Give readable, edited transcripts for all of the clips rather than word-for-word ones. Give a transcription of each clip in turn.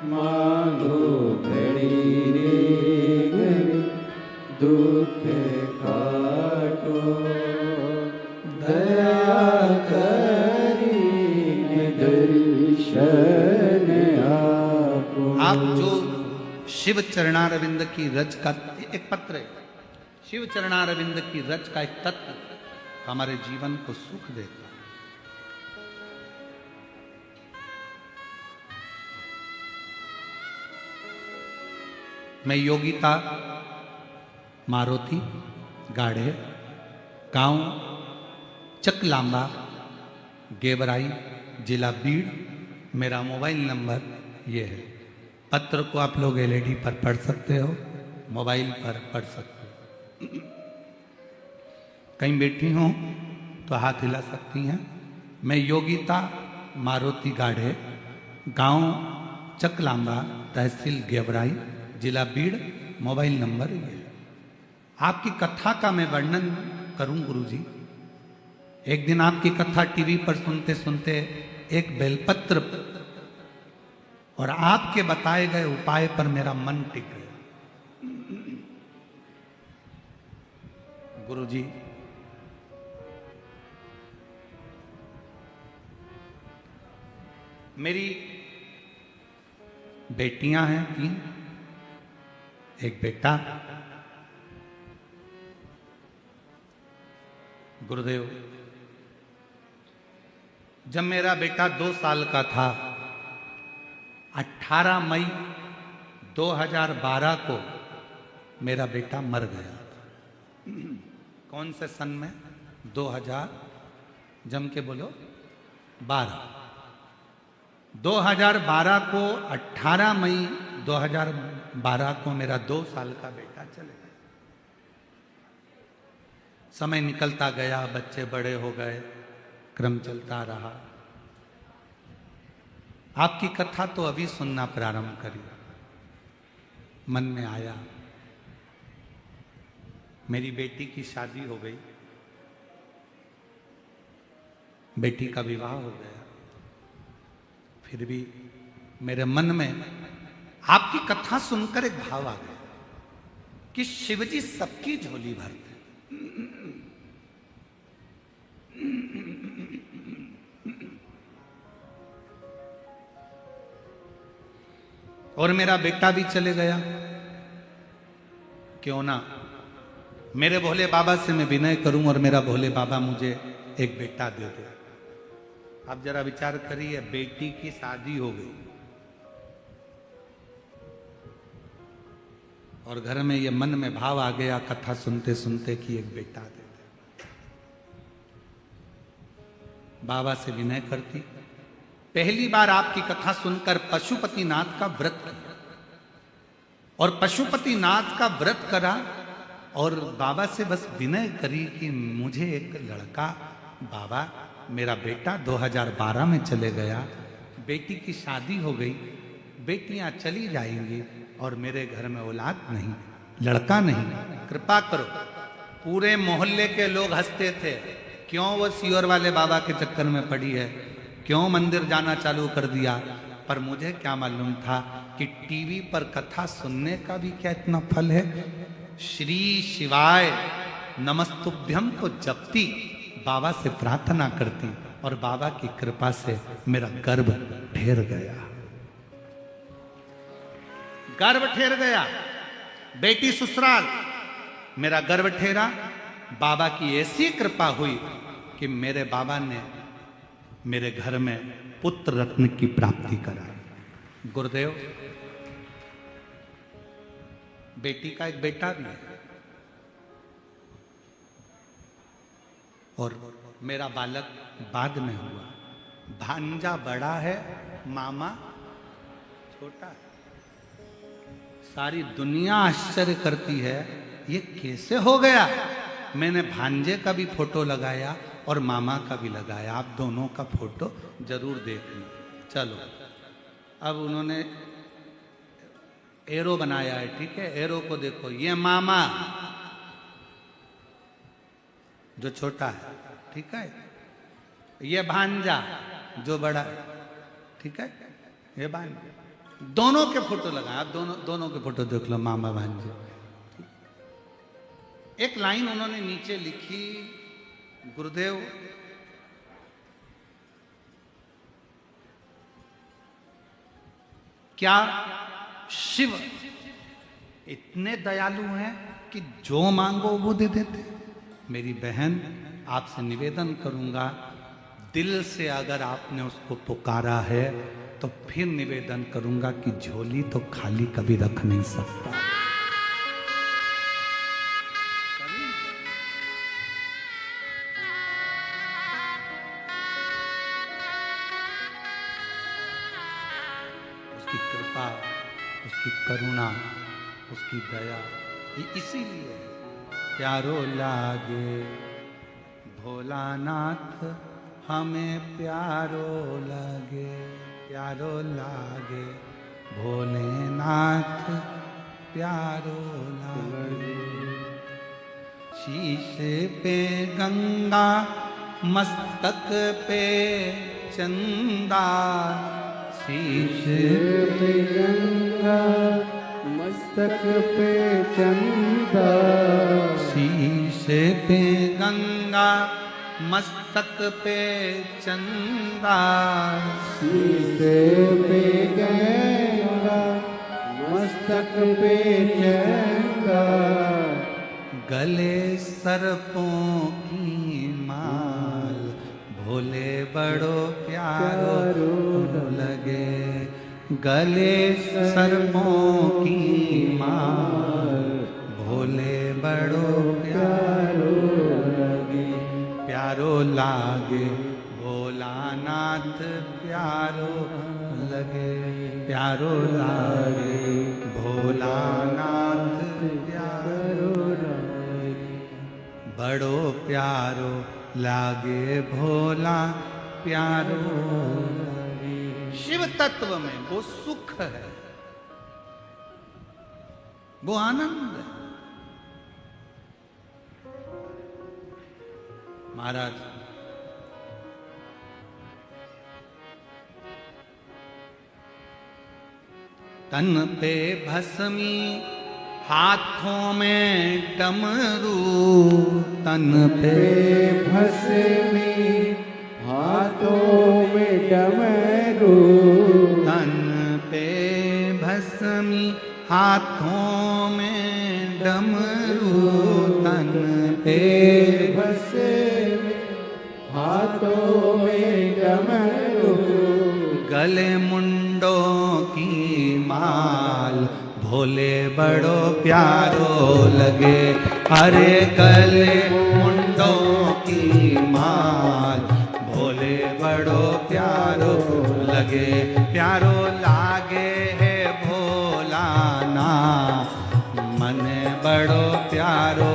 मांगो घड़ी रे घड़ी दुख काटो दया करी दर्शन आपो। आप जो शिव चरणारविंद की रज का एक पत्र है, शिव चरणारविंद की रज का एक तत्व हमारे जीवन को सुख देता है। मैं योगिता मारुति गाढ़े, गांव चकलांबा, गेवराई, जिला बीड़। मेरा मोबाइल नंबर ये है। पत्र को आप लोग एलईडी पर पढ़ सकते हो, मोबाइल पर पढ़ सकते हो। कहीं बैठी हो तो हाथ हिला सकती हैं। मैं योगिता मारुति गाढ़े, गांव चकलांबा, तहसील गेवराई, जिला बीड़। मोबाइल नंबर ये है। आपकी कथा का मैं वर्णन करूं गुरुजी। एक दिन आपकी कथा टीवी पर सुनते सुनते एक बेलपत्र और आपके बताए गए उपाय पर मेरा मन टिक गया। गुरुजी, मेरी बेटियां हैं 3, एक बेटा। गुरुदेव, जब मेरा बेटा 2 साल का था, 18 मई 2012 को मेरा बेटा मर गया। कौन से सन में? 2000, जम के बोलो, 12। 2012 को 18 मई 2012 को मेरा 2 साल का बेटा चले गया। समय निकलता गया, बच्चे बड़े हो गए, क्रम चलता रहा। आपकी कथा तो अभी सुनना प्रारंभ करी, मन में आया। मेरी बेटी की शादी हो गई, बेटी का विवाह हो गया। फिर भी मेरे मन में आपकी कथा सुनकर एक भाव आ गया कि शिवजी सबकी झोली भरते। और मेरा बेटा भी चले गया। क्यों ना मेरे भोले बाबा से मैं विनय करूं और मेरा भोले बाबा मुझे एक बेटा दे दे। आप जरा विचार करिए, बेटी की शादी हो गई और घर में ये मन में भाव आ गया कथा सुनते सुनते कि एक बेटा दे दे। बाबा से विनय करती। पहली बार आपकी कथा सुनकर पशुपतिनाथ का व्रत किया और पशुपतिनाथ का व्रत करा और बाबा से बस विनय करी कि मुझे एक लड़का, बाबा मेरा बेटा 2012 में चले गया, बेटी की शादी हो गई, बेटियां चली जाएंगी और मेरे घर में औलाद नहीं, लड़का नहीं, कृपा करो। पूरे मोहल्ले के लोग हंसते थे, क्यों वो सियोर वाले बाबा के चक्कर में पड़ी है, क्यों मंदिर जाना चालू कर दिया। पर मुझे क्या मालूम था कि टीवी पर कथा सुनने का भी क्या इतना फल है। श्री शिवाय नमस्तुभ्यम को जपती, बाबा से प्रार्थना करती और बाबा की कृपा से मेरा गर्भ ठहर गया। गर्भ ठहर गया, बेटी ससुराल, मेरा गर्भ ठहरा। बाबा की ऐसी कृपा हुई कि मेरे बाबा ने मेरे घर में पुत्र रत्न की प्राप्ति कराई। गुरुदेव, बेटी का एक बेटा भी है और मेरा बालक बाद में हुआ। भांजा बड़ा है, मामा छोटा है। सारी दुनिया आश्चर्य करती है ये कैसे हो गया। मैंने भांजे का भी फोटो लगाया और मामा का भी लगाया, आप दोनों का फोटो जरूर देखना। चलो, अब उन्होंने एरो बनाया है, ठीक है, एरो को देखो, ये मामा जो छोटा है, ठीक है, ये भांजा जो बड़ा है, ठीक है, ये भांजा, दोनों के फोटो लगाए, आप दोनों के फोटो देख लो, मामा भांजे। एक लाइन उन्होंने नीचे लिखी, गुरुदेव क्या शिव इतने दयालु हैं कि जो मांगो वो दे देते? मेरी बहन, आपसे निवेदन करूंगा, दिल से अगर आपने उसको पुकारा है तो फिर निवेदन करूंगा कि झोली तो खाली कभी रख नहीं सकता। उसकी कृपा, उसकी करुणा, उसकी दया, ये इसीलिए प्यारो लागे भोलानाथ, हमें प्यारो लागे, प्यारो लागे भोलेनाथ, प्यारो लागे। शीश पे गंगा, मस्तक पे चंदा, शीश पे गंगा मस्तक पे चंदा, शीश पे गंगा मस्तक पे चंदा, शीश पे गंगा मस्तक पे चंदा, गले सर्पों की माल, भोले बड़ो प्यारो लगे, गले सर्पों की माल, भोले बड़ो प्यारो लगे, प्यारो लागे भोलानाथ, प्यारो लगे, प्यारो लागे भोलानाथ, प्यारो लगे, बड़ो प्यारो लागे भोला, प्यारो लगे। शिव तत्व में वो सुख है, वो आनंद है। महाराज तन पे भस्मी, हाथों में डमरू, तन पे भस्मी, हाथों में डमरू, तन पे भस्मी, हाथों में डमरू, तन पे भस्मी, हाथों में डमरू, गले मुंडों की माल, भोले बड़ो प्यारो लगे, अरे गले मुंडों की माल, भोले बड़ो प्यारो लगे, प्यारो लागे है भोलाना, मन बड़ो प्यारो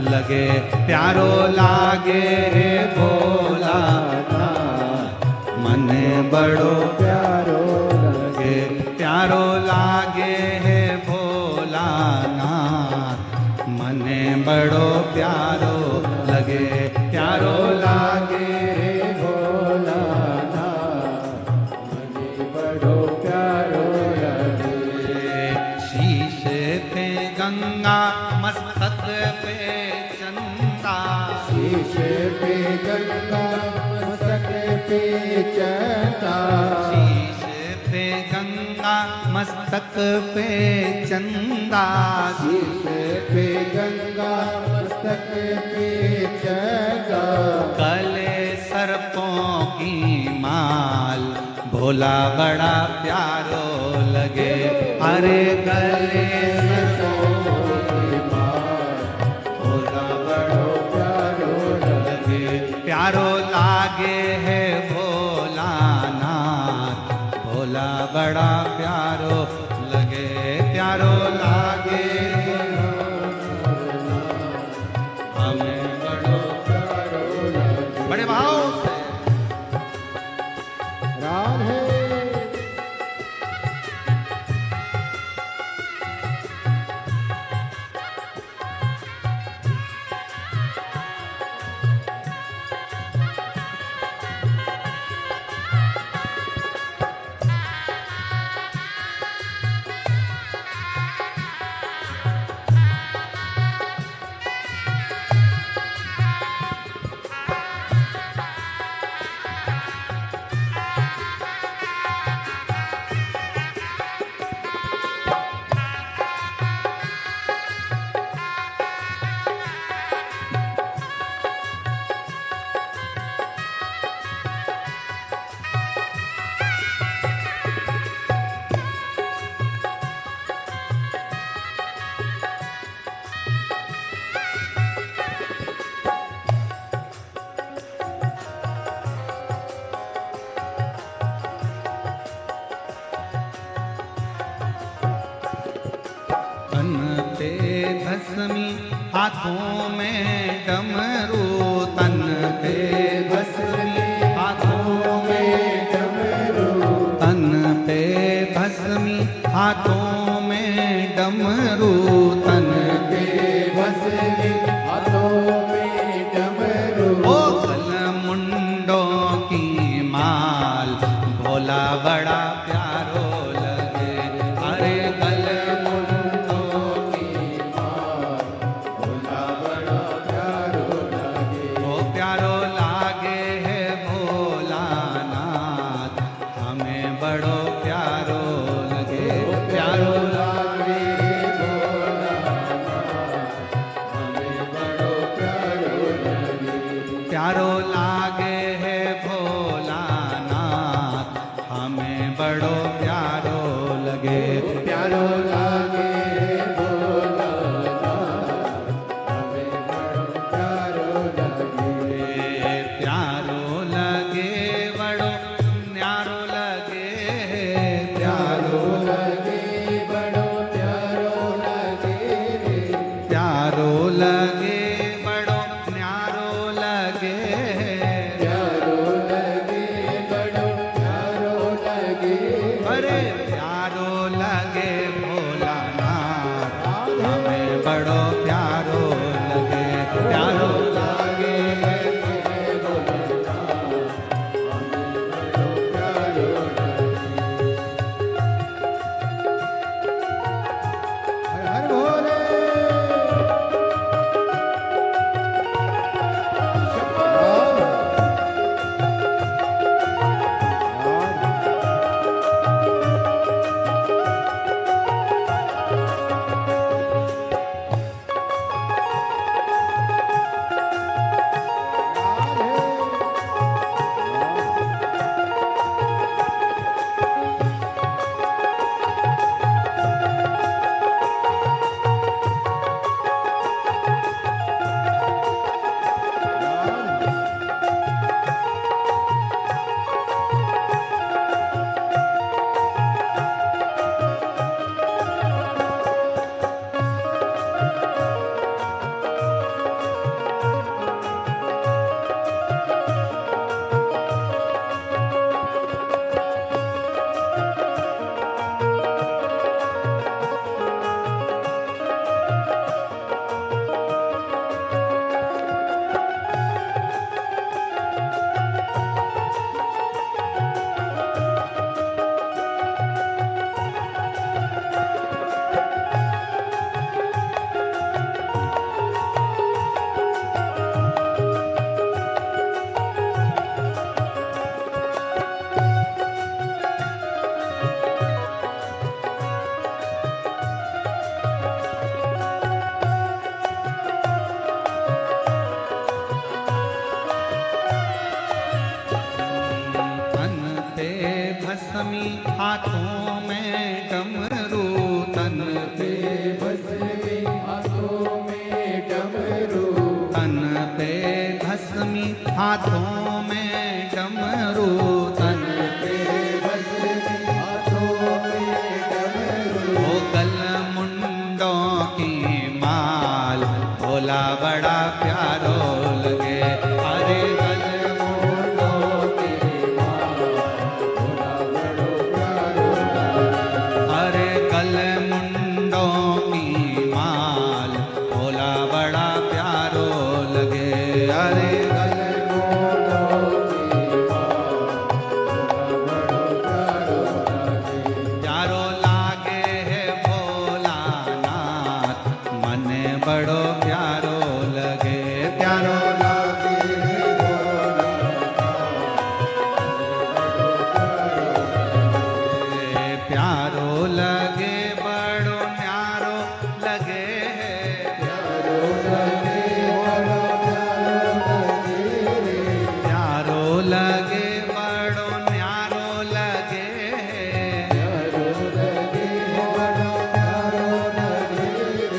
लगे, प्यारो लागे है भोलाना, मन बड़ो प्यारो लगे, प्यारो लागे है भोलाना, मन बड़ो प्यारो लगे, प्यारो लागे है भोलाना, मन बड़ो प्यारो लगे। शीश पे गंगा, मस्तक पे चंदा, शीश पे गंगा मस्तक पे चंदा, शीश पे गंगा मस्तक पे चंदा, शीश पे गंगा मस्तक पे चंदा, गले सर्पों की माल, भोला बड़ा प्यारो लगे, अरे गले सर्पों की माल, भोला बड़ो प्यारो लगे, प्यारो लागे है भोलानाथ, भोला बड़ा प्यारो लगे, प्यारो लागे हमें बड़ो प्यारो लगे। बड़े भाव से राधे तन पे भस्मी हाथों में डमरू, तन पे भस्मी हाथों में डमरू, तन पे भस्मी हाथों में डमरू, तन पे भस्मी हाथों में डमरू। ओ गल मुंडों की माल भोला बड़ा प्यारो लगे, अरे गल मुंडों की माल भोला बड़ा प्यारो लगे। ओ प्यारो लागे है भोलानाथ, हमें बड़ो प्यारो लगे, प्यारो लागे भोलानाथ, हमें बड़ो प्यारो लगे। प्यारो लागे है भोलानाथ, हमें बड़ो प्यारो लगे, प्यारो लागे भोलानाथ, हमें बड़ो प्यारो लगे। प्यारो लगे बड़ो न्यारो लगे, प्यारो लगे बड़ो प्यारो लगे। प्यारो लगे बड़ो न्यारो लगे, प्यारो लगे बड़ो प्यारो लगे। अरे प्यारो लगे भोलानाथ, हमें बड़ो प्यारो लगे, प्यारो लागे भोलानाथ, हमें बड़ो प्यारो लगे। हर हर भोले तन पे भस्मी हाथों में डमरू, तन पे भस्मी हाथों में डमरू। तन पे भस्मी हाथों में डमरू, तन पे भस्मी हाथों में डमरू। ओ गल मुंडों की माल भोला बड़ा प्यारो लगे, अरे गल मुंडों की माल भोला बड़ो प्यारो लगे। अरे गल मुंडों की माल भोला बड़ा प्यारो लगे, अरे गल मुंडों की माल भोला बड़ो प्यारो लगे। प्यारो लागे है भोलानाथ, मन बड़ो प्यारो लगे, प्यारो लागे भोलानाथ, प्यारो लगे बड़ो न्यारो लगे, प्यारो लगे बड़ो प्यारो लगे। प्यारो लगे बड़ो न्यारो लगे, प्यारो लगे बड़ो प्यारो लगे।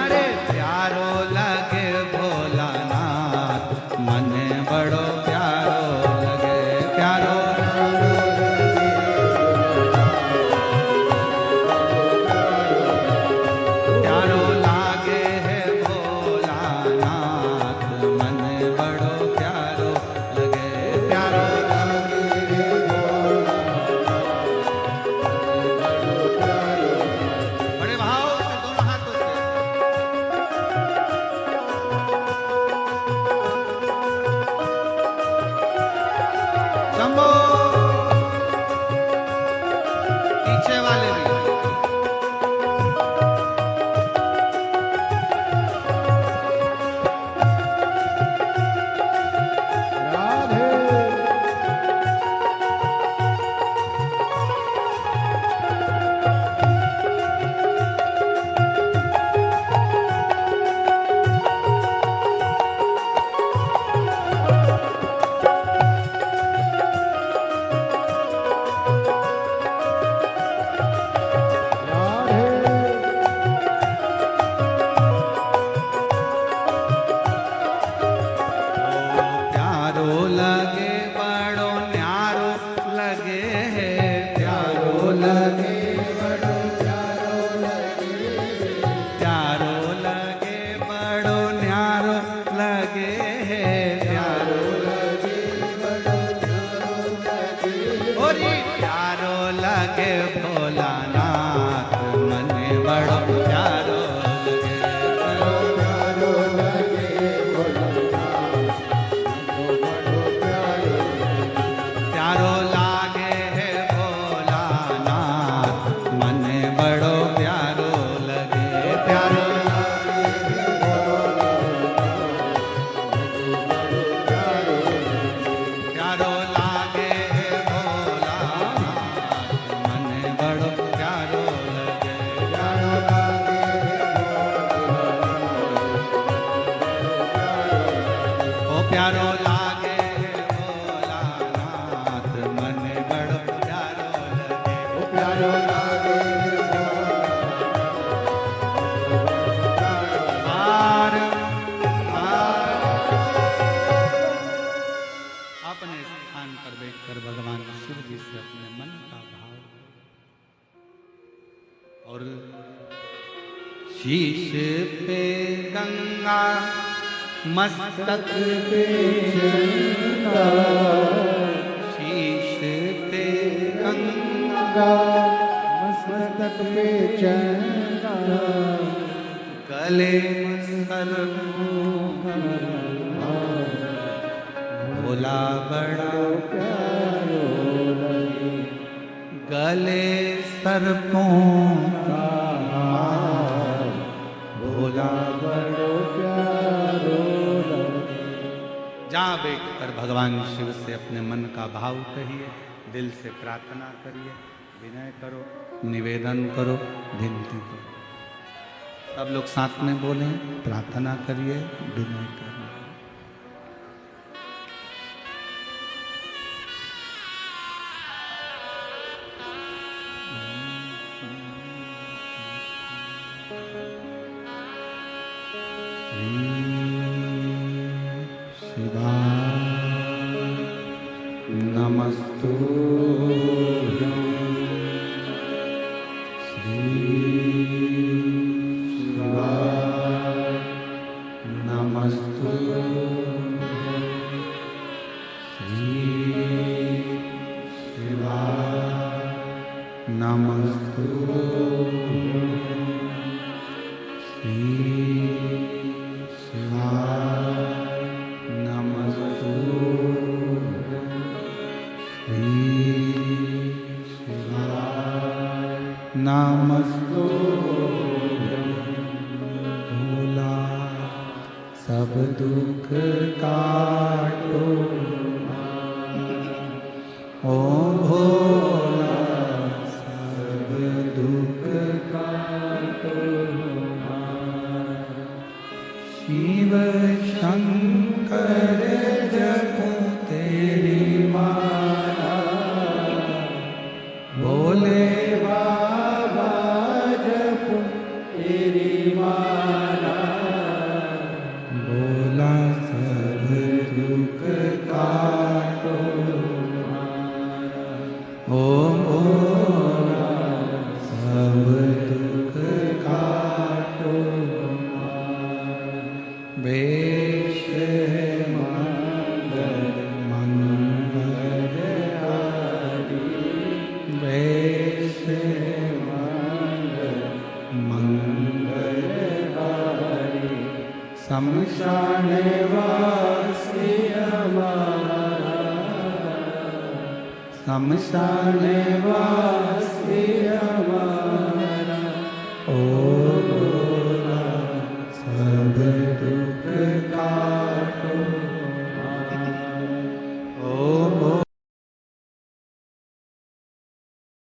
अरे प्यारो लगे भोलानाथ, मन बड़ो प्यारो लगे, प्यारो प्यारो लगे भोलानाथ, और शीश पे गंगा मस्तक पे चंदा शीश पे गंगा मस्तक पे चंदा गले सर भोला बड़ा प्यारो लगे गले सर्पों का हार भोला बड़ो प्यारो लगे। जहाँ बैठकर भगवान शिव से अपने मन का भाव कहिए, दिल से प्रार्थना करिए, विनय करो, निवेदन करो, विनती करो। सब लोग साथ में बोलें, प्रार्थना करिए, विनय करिए। नमस्तुभ्यं श्री शिवाय नमस्तुभ्यं श्री शिवाय नमस्तुभ्यं श्री शिवाय नमस्तुभ्यं नमस्तुभ्यं भोला सब दुख काटो ओ भोला सब दुख काटो शिव शंकर जपो तेरी माला भोले बाबा जपो तेरी माला भोला सब दुख काटो ओ भोला सब दुख काटो वेश मंगलहारी वेश मंगलहारी शमशान वासी हमारा शमशान वासी हमारा ओ